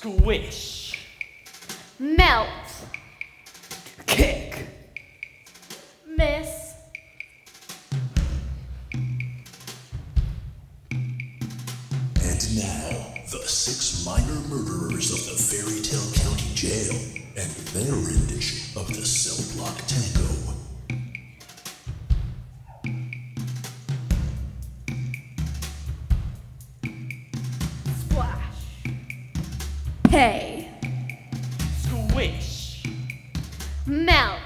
Squish. Melt. Kick. Miss. And now, the 6 minor murderers of the Fairy Tale County Jail and their rendition of the Cell Block Tango. Splash. Pay. Squish. Melt.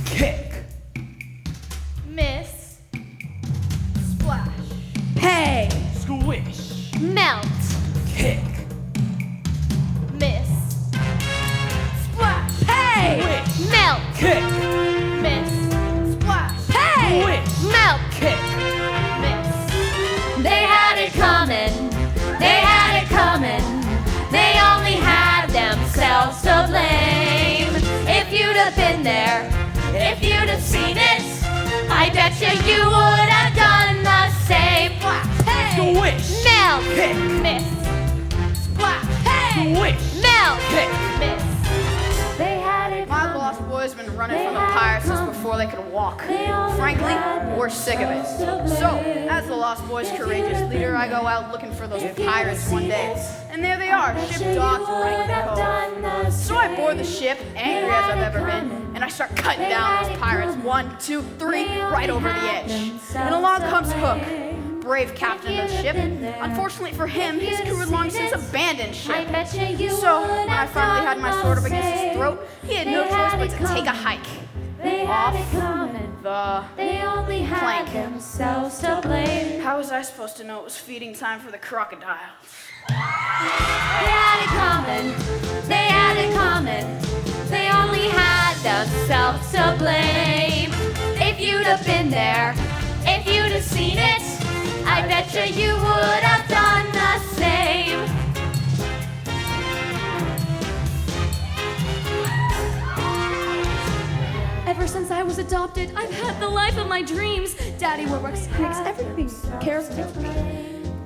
Kick. Miss. Splash. Pay. Squish. Melt. Kick. Miss. Splash. Pay. Squish. Melt. Kick. Miss. Splash. Pay. Squish. Melt. Kick. Miss. They had it coming. They had it coming. They only had themselves to blame. If you'd have been there, if you'd have seen it, I bet you would have done the same. Hey. Squish. Melt. Kick. Miss. Splash. Hey. Squish. Melt. Kick. Miss. They had it My coming. lost boys been running from the pirates since before they could walk. Frankly, we're sick of it. So, as the Lost Boys' courageous leader, I go out looking for those pirates one day. And there they are, ship docked right in the cove. So I board the ship, angry as I've ever been, and I start cutting down those pirates 1, 2, 3, right over the edge. And along comes Hook, brave captain of the ship. Unfortunately for him, his crew had long since abandoned ship. So, when I finally had my sword up against his throat, he had no choice but to take a hike. Off the plank. How was I supposed to know it was feeding time for the crocodiles? They had it coming. They had it coming. They only had themselves to blame. If you'd have been there, if you'd have seen it, I bet you would have done the same. Ever since I was adopted, I've had the life of my dreams. Daddy makes everything cares for me.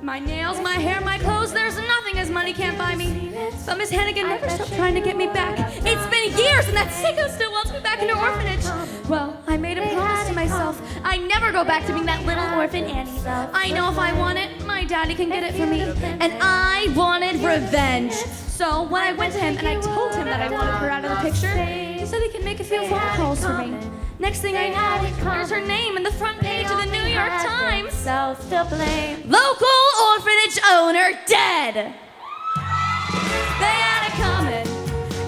My nails, my hair, my clothes, there's nothing his money can't buy me. But Miss Hannigan never stopped trying to get me back. It's been years and that sicko still wants me back in her orphanage. Well, I made a promise to myself. I never go back to being that little orphan Annie. I know if I want it, my daddy can get it for me. And I wanted revenge. So when I went to him and I told him that I wanted her out of the picture, he said he could make a few phone calls for me. Next thing I know, there's her name in the front page of the New York Times. Local orphanage owner dead. They had it coming.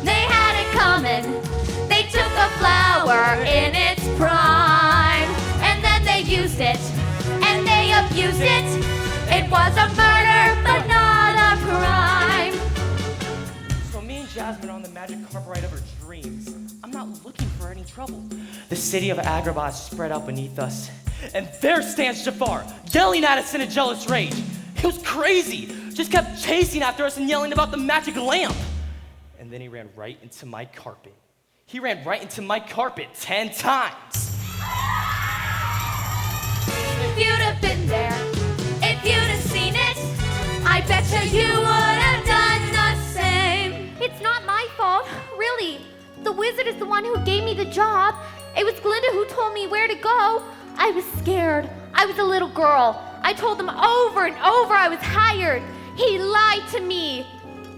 They had it coming. They took a flower in its prime, and then they used it, and they abused it. It was a murder, but not a crime. So me and Jasmine are on the magic carpet ride of our dreams. I'm not looking for any trouble. The city of Agrabah is spread out beneath us. And there stands Jafar, yelling at us in a jealous rage. He was crazy, just kept chasing after us and yelling about the magic lamp. And then he ran right into my carpet. He ran right into my carpet 10 times. If you'd have been there, if you'd have seen it, I bet you would have done the same. It's not my fault, really. The wizard is the one who gave me the job. It was Glinda who told me where to go. I was scared. I was a little girl. I told him over and over I was hired. He lied to me.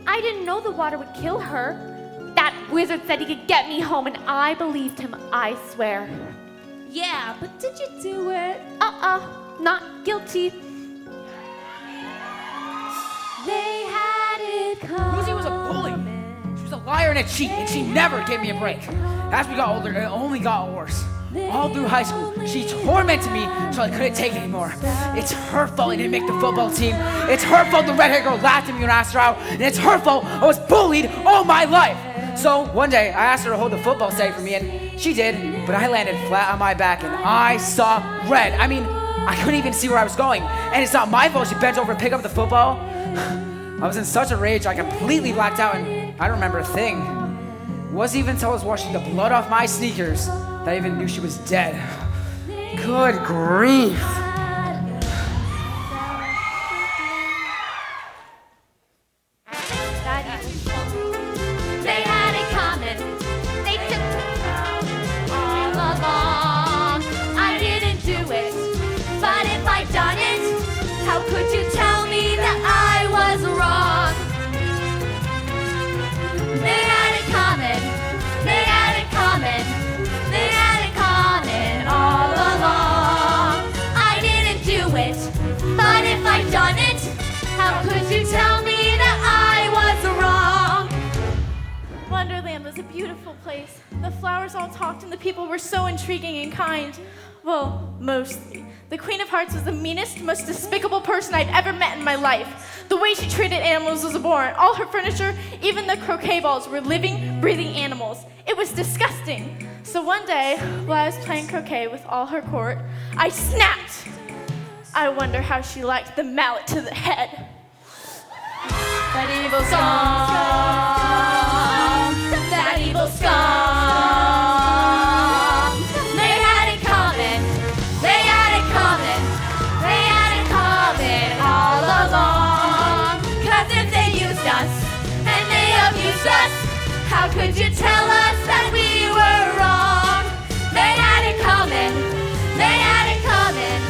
I didn't know the water would kill her. That wizard said he could get me home, and I believed him, I swear. Yeah, but did you do it? Not guilty. They had it coming. Lucy was a bully. She was a liar and a cheat, and she never gave me a break. As we got older, it only got worse. All through high school, she tormented me until I couldn't take it anymore. It's her fault I didn't make the football team. It's her fault the red-haired girl laughed at me when I asked her out. And it's her fault I was bullied all my life. So one day, I asked her to hold the football steady for me, and she did. But I landed flat on my back, and I saw red. I mean, I couldn't even see where I was going. And it's not my fault she bent over to pick up the football. I was in such a rage, I completely blacked out, and I don't remember a thing. It wasn't even until I was washing the blood off my sneakers that I even knew she was dead. Good grief. was a beautiful place. The flowers all talked and the people were so intriguing and kind. Well, mostly. The Queen of Hearts was the meanest, most despicable person I'd ever met in my life. The way she treated animals was abhorrent. All her furniture, even the croquet balls, were living, breathing animals. It was disgusting. So one day, while I was playing croquet with all her court, I snapped. I wonder how she liked the mallet to the head. That evil scum, that evil scum. They had it coming, they had it coming, they had it coming all along. 'Cause if they used us and they abused us, how could you tell us that we were wrong? They had it coming, they had it coming,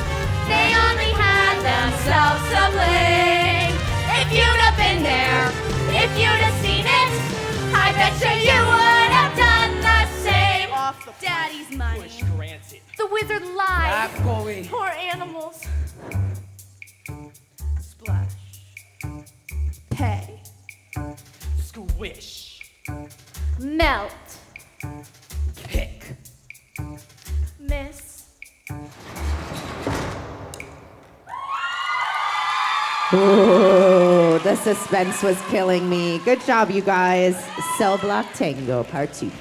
they only had themselves to blame. If you'd have been there, if you'd have seen it, I bet you would have done the same. Off the Daddy's money. Wish granted. The wizard lied. That boy. Poor animals. Splash. Pay. Squish. Melt. Kick. Miss. Ooh, the suspense was killing me. Good job, you guys. Cell Block Tango, part 2.